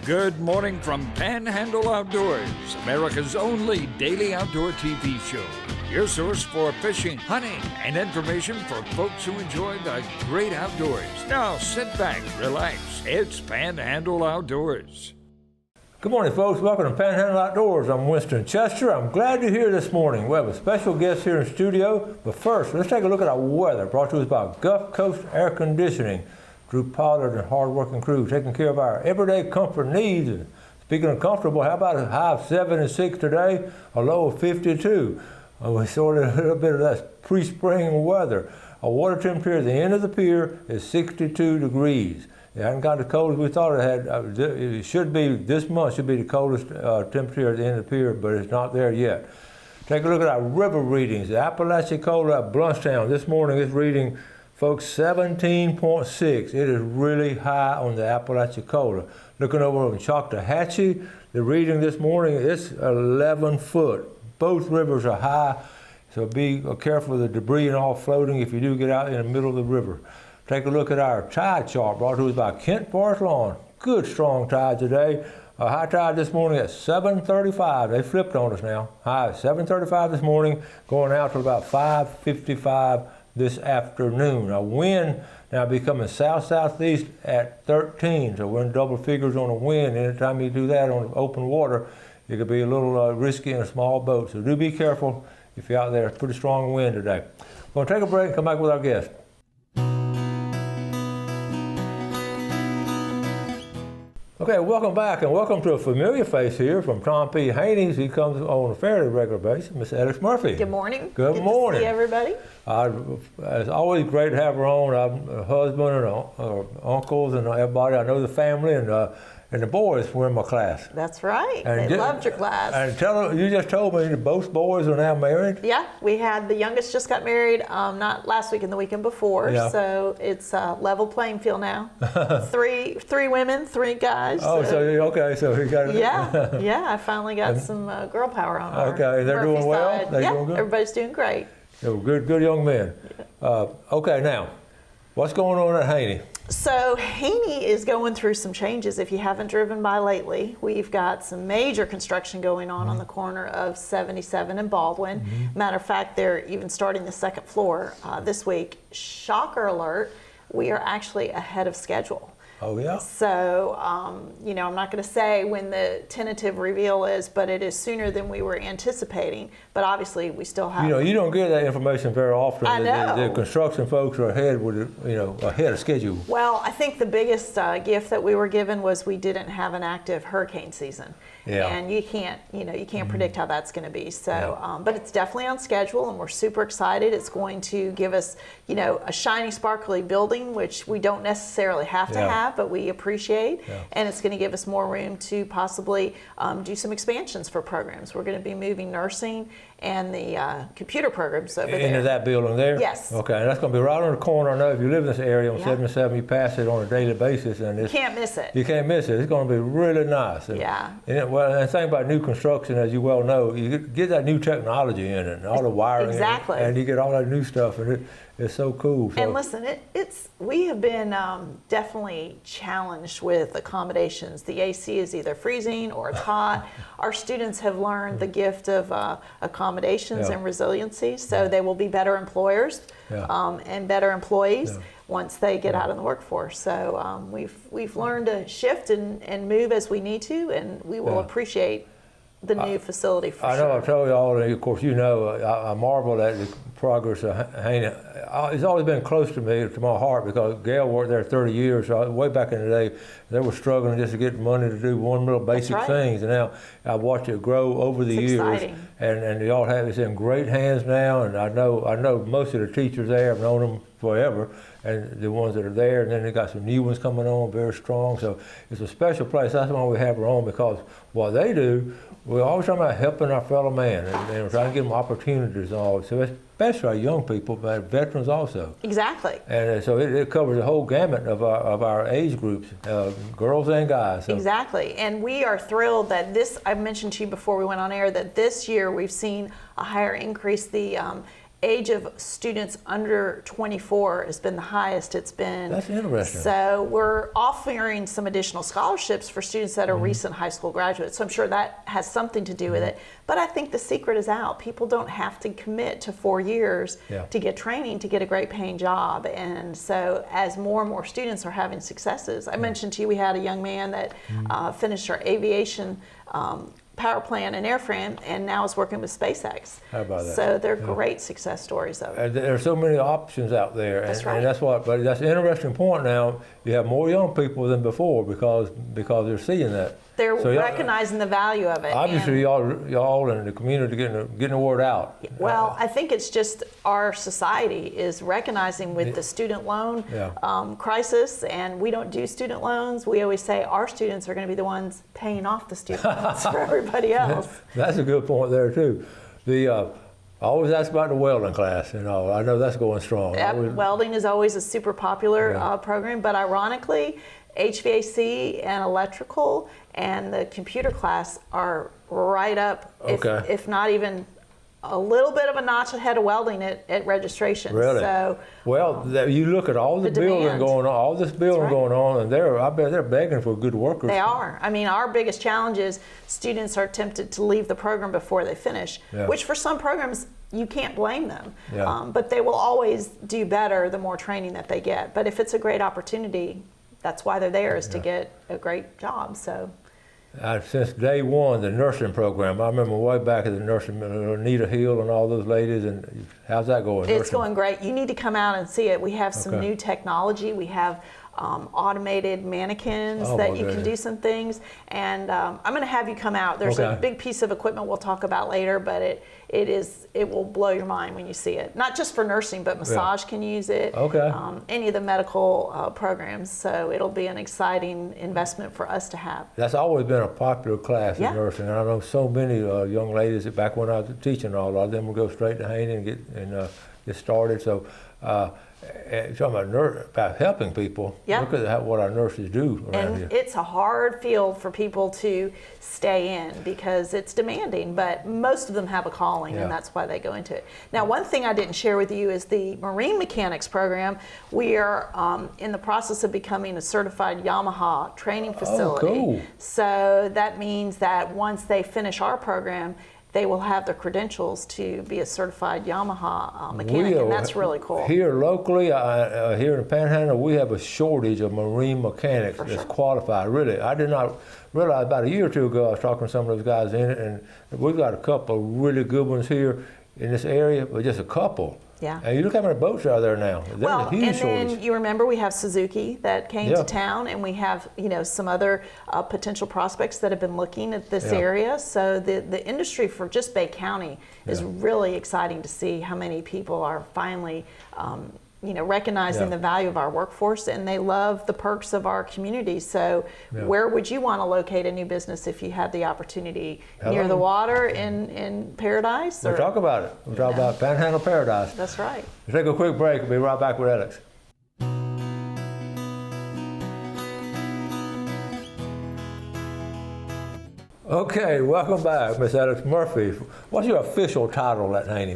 Good morning from Panhandle Outdoors, America's only daily outdoor TV show. Your source for fishing, hunting, and information for folks who enjoy the great outdoors. Now sit back, relax. It's Panhandle Outdoors. Good morning, folks. Welcome to Panhandle Outdoors. I'm Winston Chester. I'm glad you're here this morning. We have a special guest here in the studio. But first, let's take a look at our weather, brought to us by Gulf Coast Air Conditioning. Drew Pollard and hard-working crew taking care of our everyday comfort needs. And speaking of comfortable, how about a high of 76 today, a low of 52? We saw a little bit of that pre-spring weather. Our water temperature at the end of the pier is 62 degrees. It hasn't got as cold as we thought it had. It should be, this month should be the coldest temperature at the end of the pier, but it's not there yet. Take a look at our river readings. The Apalachicola at Bluntstown this morning is reading, folks, 17.6. It is really high on the Apalachicola. Looking over on Choctawhatchee, the reading this morning is 11 foot. Both rivers are high, so be careful of the debris and all floating if you do get out in the middle of the river. Take a look at our tide chart brought to us by Kent Forest Lawn. Good strong tide today. A high tide this morning at 7:35. They flipped on us now. High at 7:35 this morning, going out to about 5:55 this afternoon. Our wind now becoming south-southeast at 13, so we're in double figures on the wind. Anytime you do that on open water, it could be a little risky in a small boat. So do be careful if you're out there. It's pretty strong wind today. We're going to take a break and come back with our guest. Okay, welcome back, and welcome to a familiar face here from Tom P. Haney's. He comes on a fairly regular basis, Miss Alex Murphy. Good morning. Good morning. To see everybody. It's always great to have her on. I'm a husband and uncles and everybody. I know the family and the boys were in my class. That's right. And they loved your class. And you just told me that both boys are now married? Yeah, we had the youngest just got married not last week and the weekend before. Yeah. So it's a level playing field now. three women, 3 guys. Oh, so okay, so he got it. Yeah, I finally got some girl power on our Okay, they're Murphy doing well? side. They're yeah, doing good? Everybody's doing great. So good young men. Yeah. Okay, now, what's going on at Haney? So Haney is going through some changes. If you haven't driven by lately, we've got some major construction going on the corner of 77 and Baldwin. Matter of fact, they're even starting the second floor this week. Shocker alert, we are actually ahead of schedule. Oh, yeah? So, I'm not going to say when the tentative reveal is, but it is sooner than we were anticipating. But obviously, we still have... You don't get that information very often. I know. The construction folks are ahead of schedule. Well, I think the biggest gift that we were given was we didn't have an active hurricane season. Yeah. And you can't predict how that's going to be. So, but it's definitely on schedule, and we're super excited. It's going to give us, a shiny, sparkly building, which we don't necessarily have to have, but we appreciate. Yeah. And it's going to give us more room to possibly do some expansions for programs. We're going to be moving nursing and the computer programs over there. Into that building there? Yes. Okay, and that's going to be right on the corner. I know if you live in this area on 77, you pass it on a daily basis. And you can't miss it. You can't miss it. It's going to be really nice. And, and the thing about new construction, as you well know, you get that new technology in it and all the wiring. Exactly. And you get all that new stuff, and it's so cool. So. And listen, we have been definitely challenged with accommodations. The AC is either freezing or it's hot. Our students have learned the gift of accommodations and resiliency, so they will be better employers and better employees once they get out in the workforce. So we've learned to shift and move as we need to, and we will appreciate the new facility for sure. I know I've told you all, and of course you know, I marvel at the progress of Haney. It's always been close to me, to my heart, because Gail worked there 30 years. So way back in the day, they were struggling just to get money to do one little basic things, and now I've watched it grow over the years. Exciting. And y'all have it's in great hands now, and I know most of the teachers there. I've known them forever, and the ones that are there, and then they got some new ones coming on, very strong. So it's a special place. That's why we have her on, because what they do, we're always talking about helping our fellow man and trying to give them opportunities and all. So especially our young people, but veterans also. Exactly. And so it covers the whole gamut of our age groups, girls and guys. So. Exactly. And we are thrilled that I mentioned to you before we went on air, that this year we've seen a higher increase. The age of students under 24 has been the highest it's been. That's interesting. So we're offering some additional scholarships for students that are recent high school graduates. So I'm sure that has something to do with it. But I think the secret is out. People don't have to commit to 4 years to get training to get a great paying job. And so as more and more students are having successes, I mentioned to you we had a young man that finished our aviation power plant and airframe, and now is working with SpaceX. How about that? So they're great success stories of it. And there are so many options out there, That's right. and that's what. But that's an interesting point. Now you have more young people than before because they're seeing that. They're So, recognizing the value of it. Obviously, and- y'all in the community getting the word out. Well, I think it's just our society is recognizing with the student loan crisis, and we don't do student loans. We always say our students are going to be the ones paying off the student loans for everybody else. That's a good point there too. I always ask about the welding class, and all. I know that's going strong. Welding is always a super popular program, but ironically, HVAC and electrical and the computer class are right up, if not even a little bit of a notch ahead of welding at registration. Really? So, you look at all the building demand. going on, all this building going on, and I bet they're begging for good workers. they are. I mean, our biggest challenge is students are tempted to leave the program before they finish, which for some programs, you can't blame them. But they will always do better the more training that they get. But if it's a great opportunity, that's why they're there, is to get a great job. So. Since day one, the nursing program, I remember way back at the nursing, Anita Hill and all those ladies, and how's that going? It's going great. You need to come out and see it. We have some new technology. We have automated mannequins that you can do some things. And I'm going to have you come out. There's a big piece of equipment we'll talk about later, but it will blow your mind when you see it. Not just for nursing, but massage can use it. Any of the medical programs. So it'll be an exciting investment for us to have. That's always been a popular class in nursing. And I know so many young ladies that back when I was teaching, a lot of them would go straight to Haney and get started. So. Talking about helping people, look at what our nurses do around here. It's a hard field for people to stay in because it's demanding, but most of them have a calling, and that's why they go into it. Now, one thing I didn't share with you is the marine mechanics program. We are in the process of becoming a certified Yamaha training facility. Oh, cool. So that means that once they finish our program, they will have the credentials to be a certified Yamaha mechanic, and that's really cool. Here locally, here in the Panhandle, we have a shortage of marine mechanics that's qualified. Really, I did not realize about a year or two ago, I was talking to some of those guys in it, and we've got a couple of really good ones here in this area, but just a couple. And you look how many boats are there now. There's a huge shortage. Then you remember we have Suzuki that came to town, and we have some other potential prospects that have been looking at this area. So the industry for just Bay County is really exciting to see how many people are finally recognizing the value of our workforce, and they love the perks of our community. So where would you want to locate a new business if you had the opportunity? Near the water in Paradise? We'll talk about it. We'll talk about Panhandle Paradise. That's right. We'll take a quick break. We'll be right back with Alex. Okay, welcome back, Miss Alex Murphy. What's your official title at Haney?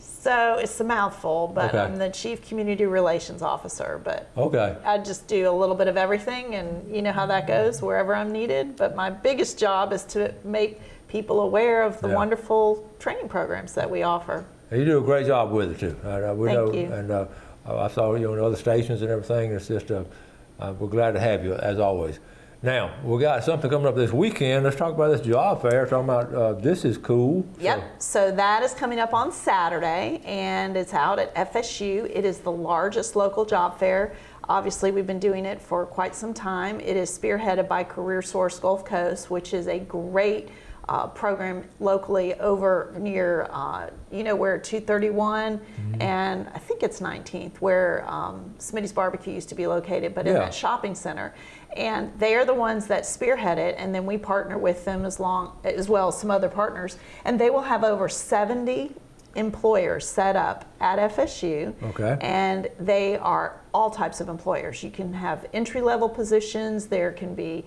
So it's a mouthful, but I'm the Chief Community Relations Officer. But I just do a little bit of everything, and you know how that goes wherever I'm needed. But my biggest job is to make people aware of the wonderful training programs that we offer. You do a great job with it too. Thank you. And I saw you on other stations and everything. It's just we're glad to have you as always. Now, we got something coming up this weekend. Let's talk about this job fair. Talking about this is cool. Yep. So that is coming up on Saturday, and it's out at FSU. It is the largest local job fair. Obviously, we've been doing it for quite some time. It is spearheaded by Career Source Gulf Coast, which is a great program locally over near, where 231 and I think it's 19th, where Smitty's Barbecue used to be located, but in that shopping center. And they are the ones that spearhead it, and then we partner with them as well as some other partners. And they will have over 70 employers set up at FSU. Okay. And they are all types of employers. You can have entry-level positions. There can be,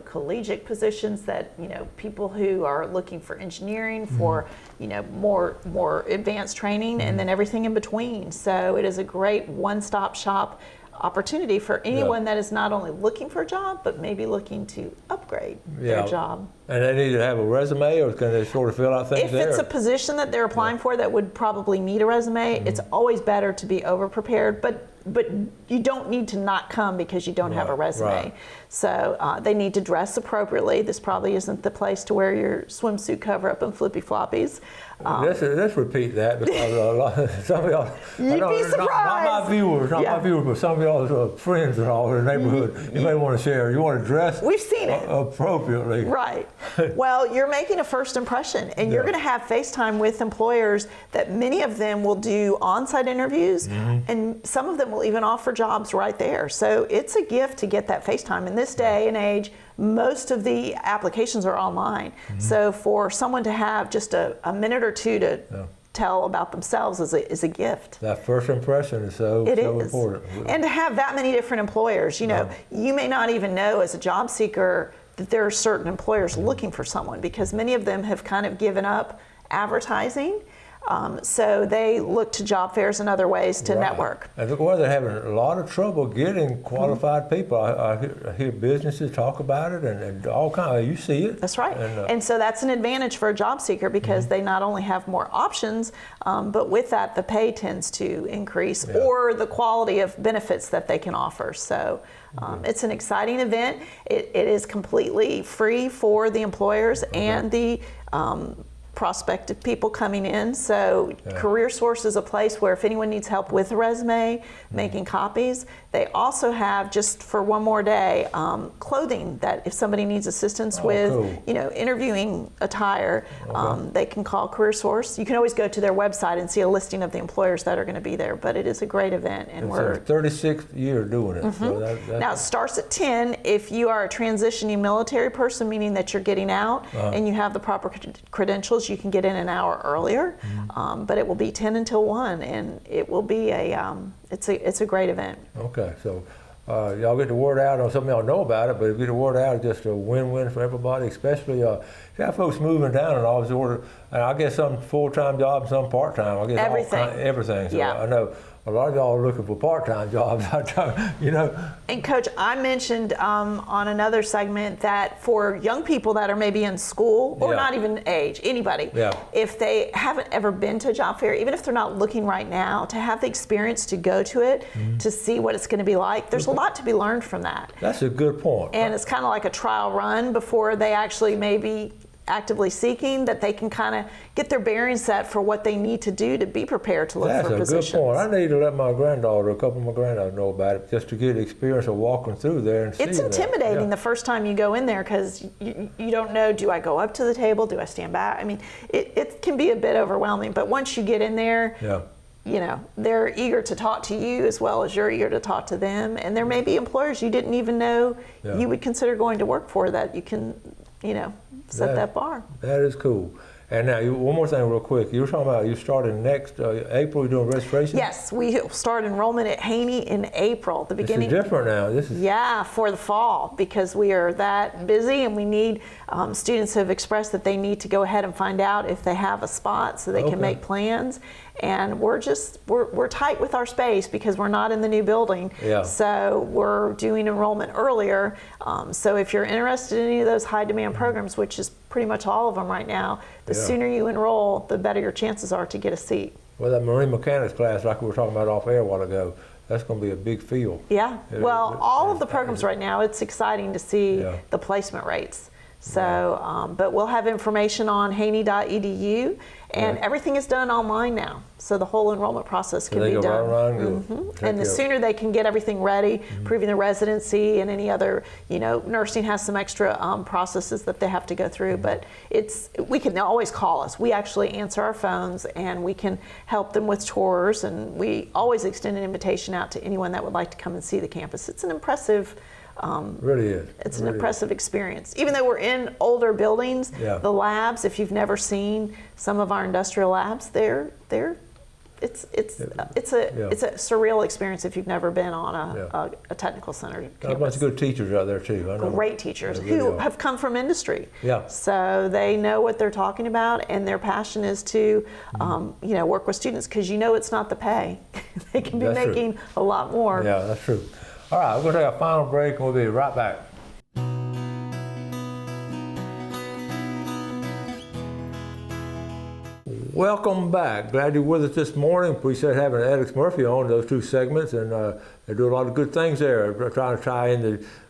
collegiate positions that, people who are looking for engineering, for, more advanced training, and then everything in between. So it is a great one-stop shop opportunity for anyone that is not only looking for a job, but maybe looking to upgrade their job. And they need to have a resume, or can they sort of fill out things there? If it's a position that they're applying for that would probably need a resume, it's always better to be over-prepared, but you don't need to not come because you don't have a resume. Right. So they need to dress appropriately. This probably isn't the place to wear your swimsuit cover-up and flippy-floppies. Let's repeat that, because some of y'all, You'd be surprised. Not my viewers, but some of y'all's friends and all in the neighborhood, you may want to share. You want to dress We've seen it. Appropriately. Right. Well, you're making a first impression, and you're going to have FaceTime with employers that many of them will do on-site interviews, and some of them will even offer jobs right there. So it's a gift to get that FaceTime. In this day and age, most of the applications are online. So for someone to have just a minute or two to tell about themselves is a gift. That first impression is so important. And to have that many different employers, you may not even know as a job seeker that there are certain employers looking for someone, because many of them have kind of given up advertising. So they look to job fairs and other ways to network. And look, they're having a lot of trouble getting qualified people. I hear businesses talk about it, and all kinds. You see it. That's right. And so that's an advantage for a job seeker, because they not only have more options, but with that, the pay tends to increase, or the quality of benefits that they can offer. So it's an exciting event. It is completely free for the employers and the prospective people coming in. So Career Source is a place where if anyone needs help with a resume, making copies, they also have, just for one more day, clothing that if somebody needs assistance with, interviewing attire, they can call Career Source. You can always go to their website and see a listing of the employers that are going to be there, but it is a great event. And we're 36th year doing it. So now it starts at 10. If you are a transitioning military person, meaning that you're getting out and you have the proper credentials, you can get in an hour earlier, but it will be 10 until 1, and it will be it's a great event. Okay, so y'all get the word out. Some of y'all know about it, but if you get the word out, it's just a win-win for everybody, especially you have folks moving down and all this order. And I guess some full-time jobs, some part-time. I guess everything. So I know a lot of y'all are looking for part-time jobs, And Coach, I mentioned on another segment that for young people that are maybe in school, or not even age, anybody, if they haven't ever been to a job fair, even if they're not looking right now, to have the experience to go to it, to see what it's going to be like, there's a lot to be learned from that. That's a good point. And it's kind of like a trial run before they actually maybe actively seeking, that they can kind of get their bearings set for what they need to do to be prepared to look for positions. That's a good point. I need to let a couple of my granddaughters know about it, just to get the experience of walking through there and seeing It's intimidating the first time you go in there, because you don't know, do I go up to the table? Do I stand back? I mean, it can be a bit overwhelming, but once you get in there, they're eager to talk to you as well as you're eager to talk to them. And there may be employers you didn't even know you would consider going to work for, that you can, set that bar. That is cool. And now, one more thing real quick. You were talking about you starting next April, you're doing registration? Yes, we start enrollment at Haney in April, the beginning. This is different now. For the fall, because we are that busy, and we need, students have expressed that they need to go ahead and find out if they have a spot so they can make plans. And we're tight with our space because we're not in the new building. So we're doing enrollment earlier. So if you're interested in any of those high demand programs, which is pretty much all of them right now, the sooner you enroll, the better your chances are to get a seat. Well, that marine mechanics class, like we were talking about off air a while ago, that's going to be a big field. Well, all of the programs right now, it's exciting to see the placement rates. So, but we'll have information on haney.edu, and everything is done online now. So the whole enrollment process can be done. And the sooner they can get everything ready, proving the residency and any other, nursing has some extra processes that they have to go through, but we can always call us. We actually answer our phones, and we can help them with tours, and we always extend an invitation out to anyone that would like to come and see the campus. It's an impressive Really is. It's an impressive experience. Even though we're in older buildings, Yeah. the labs, if you've never seen some of our industrial labs, it's a surreal experience if you've never been on a technical center Got a campus. bunch of good teachers out there too. I know. Great teachers They really who are. have come from industry. Yeah. So they know what they're talking about, and their passion is to, work with students, because it's not the pay. They can be That's true. making a lot more. Yeah, that's true. All right, we're going to take a final break and we'll be right back. Welcome back. Glad you're with us this morning. Appreciate having Alex Murphy on those two segments, and they do a lot of good things there. They're trying to tie in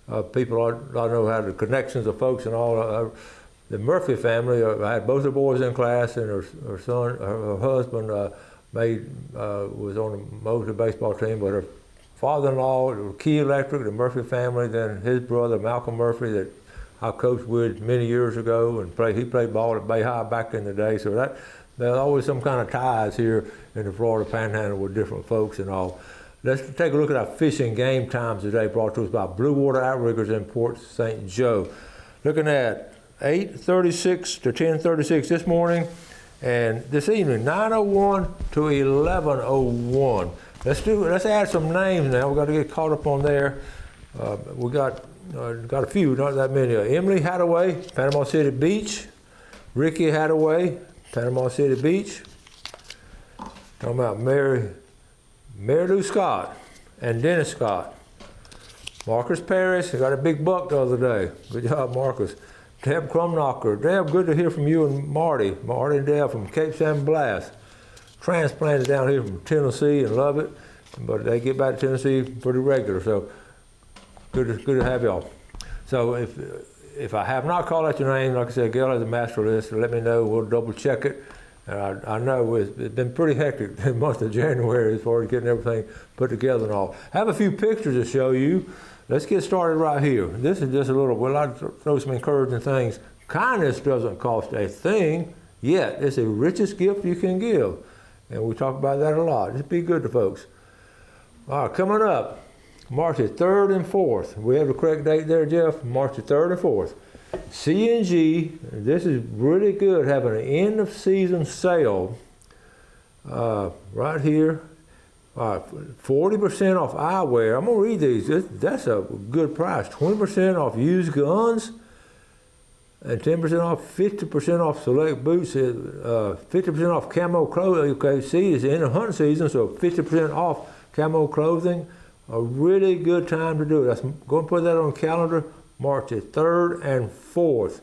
the people. I know how the connections of folks and all. The Murphy family. I had both the boys in class, and her son, her husband, was on the motor baseball team, but her father-in-law, Key Electric, the Murphy family, then his brother Malcolm Murphy that I coached with many years ago, and he played ball at Bay High back in the day. So there's always some kind of ties here in the Florida Panhandle with different folks and all. Let's take a look at our fishing game times today, brought to us by Blue Water Outriggers in Port St. Joe. Looking at 8:36 to 10:36 this morning, and this evening 9:01 to 11:01. Let's add some names now. We've got to get caught up on there. We got a few, not that many. Emily Hadaway, Panama City Beach. Ricky Hadaway, Panama City Beach. Talking about Mary Lou Scott and Dennis Scott. Marcus Parrish, got a big buck the other day. Good job, Marcus. Deb Crumknocker. Deb, good to hear from you and Marty. Marty and Deb from Cape San Blas. Transplanted down here from Tennessee and love it, but they get back to Tennessee pretty regular, so good to have y'all. So if I have not called out your name, like I said, Gail has a master list, so let me know, we'll double check it. I know it's been pretty hectic the month of January as far as getting everything put together and all. I have a few pictures to show you. Let's get started right here. This is just we'll like to throw some encouraging things. Kindness doesn't cost a thing, yet it's the richest gift you can give. And we talk about that a lot. Just be good to folks. All right, coming up, March the 3rd and 4th. We have the correct date there, Jeff? March the 3rd and 4th. C&G, this is really good, having an end of season sale right here. 40% off eyewear. I'm going to read these. That's a good price. 20% off used guns. And 10% off, 50% off select boots, 50% off camo clothing. Okay, see, it's in the hunting season, so 50% off camo clothing. A really good time to do it. Go and put that on the calendar, March the 3rd and 4th.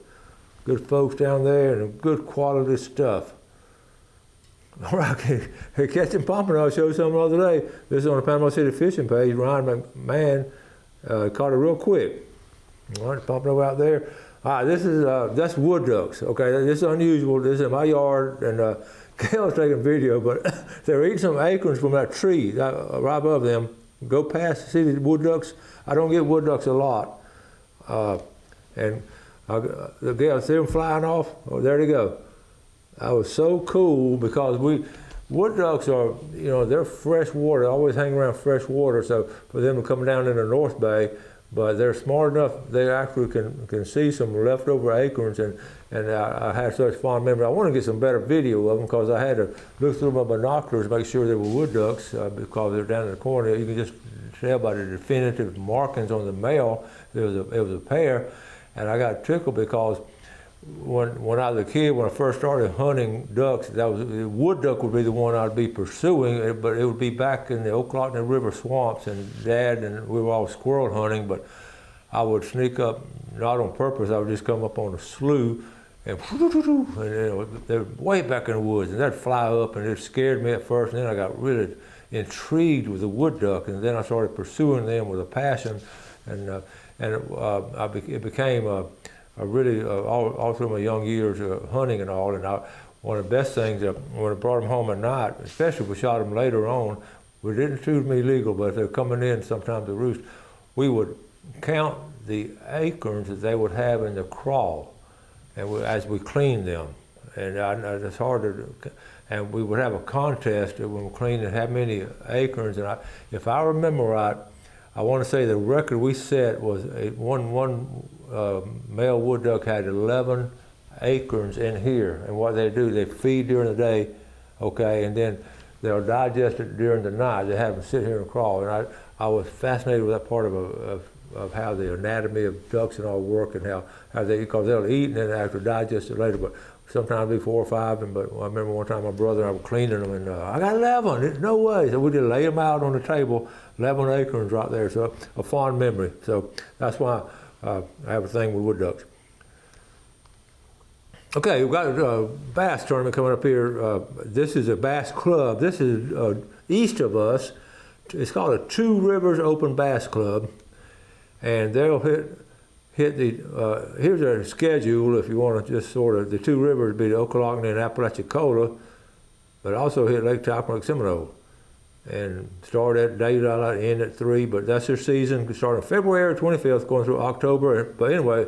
Good folks down there and good quality stuff. All right, catching pompano, I showed some the other day. This is on the Panama City fishing page. Ryan McMahon caught it real quick. All right, pompano out there. All right, that's wood ducks. Okay, this is unusual. This is in my yard, and Gail's taking video, but they're eating some acorns from that tree right above them. Go past, see the wood ducks. I don't get wood ducks a lot, and Gail see them flying off. Oh, there they go. That was so cool because wood ducks are, they're fresh water. They always hang around fresh water. So for them to come down in the North Bay. But they're smart enough, they actually can see some leftover acorns, and I had such fond memory. I want to get some better video of them because I had to look through my binoculars to make sure they were wood ducks because they're down in the corner. You can just tell by the definitive markings on the male it was a pair. And I got tickled because when I was a kid, when I first started hunting ducks, the wood duck would be the one I'd be pursuing, but it would be back in the Ocklawaha River swamps, and Dad and we were all squirrel hunting, but I would sneak up, not on purpose, I would just come up on a slough and they're way back in the woods, and they'd fly up, and it scared me at first, and then I got really intrigued with the wood duck, and then I started pursuing them with a passion, and it became I really, all through my young years hunting and all, and one of the best things, when I brought them home at night, especially if we shot them later on, we didn't shoot them illegal, but if they're coming in sometimes to roost, we would count the acorns that they would have in the crawl, and as we cleaned them. And it's hard to, and we would have a contest when we cleaned it, how many acorns, and if I remember right, I want to say the record we set was one male wood duck had 11 acorns in here, and what they do, they feed during the day, okay, and then they'll digest it during the night. They have them sit here and crawl, and I was fascinated with that part of how the anatomy of ducks and all work, and how they, because they'll eat and then actually digest it later, but sometimes it'll be 4 or 5, but I remember one time my brother and I were cleaning them, and I got 11, there's no way. So we just lay them out on the table, 11 acorns right there, so a fond memory. So that's why I have a thing with wood ducks. Okay, we've got a bass tournament coming up here. This is a bass club. This is east of us. It's called a Two Rivers Open Bass Club, and they'll hit the, here's their schedule if you want to just sort of, the two rivers be the Ocklawaha and Apalachicola, but also hit Lake Taupo and Seminole. And start at daylight, end at 3, but that's their season, starting February 25th, going through October. But anyway,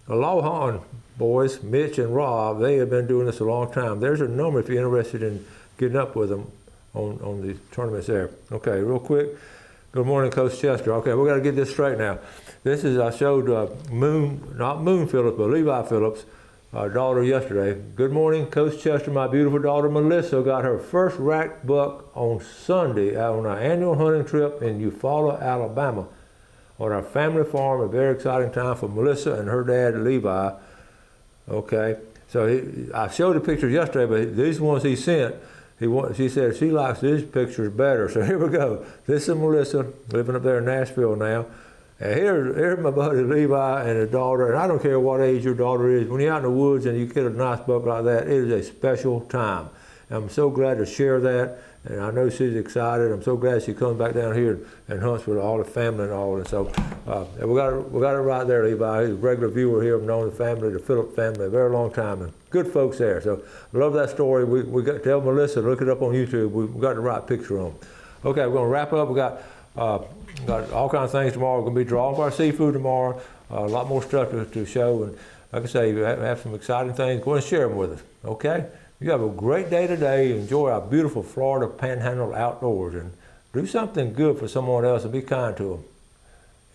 Aloha boys, Mitch and Rob, they have been doing this a long time. There's a number if you're interested in getting up with them on the tournaments there. Okay, real quick. Good morning, Coach Chester. Okay, we got to get this straight now. This is, I showed not Moon Phillips, but Levi Phillips, our daughter, yesterday. Good morning, Coach Chester. My beautiful daughter, Melissa, got her first rack buck on Sunday on our annual hunting trip in Eufaula, Alabama, on our family farm. A very exciting time for Melissa and her dad, Levi. Okay, so I showed the pictures yesterday, but these ones he sent, she said she likes these pictures better. So here we go. This is Melissa, living up there in Nashville now. And here's my buddy Levi and his daughter, and I don't care what age your daughter is, when you're out in the woods and you get a nice buck like that, it is a special time. I'm so glad to share that, and I know she's excited. I'm so glad she comes back down here and hunts with all the family and all. And so we got it right there, Levi. He's a regular viewer here. I've known the family, the Phillips family, a very long time, and good folks there. So I love that story. We got to tell Melissa, look it up on YouTube. We got the right picture on. Okay, we're going to wrap up. We got all kinds of things tomorrow. We're going to be drawing for our seafood tomorrow. A lot more stuff to show, and like I say, we have some exciting things. Go and share them with us. Okay. You have a great day today. Enjoy our beautiful Florida Panhandle outdoors, and do something good for someone else and be kind to them.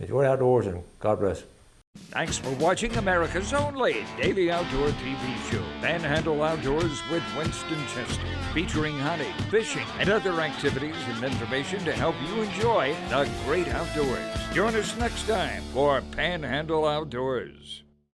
Enjoy the outdoors, and God bless. Thanks for watching America's only daily outdoor TV show, Panhandle Outdoors with Winston Chester, featuring hunting, fishing, and other activities and information to help you enjoy the great outdoors. Join us next time for Panhandle Outdoors.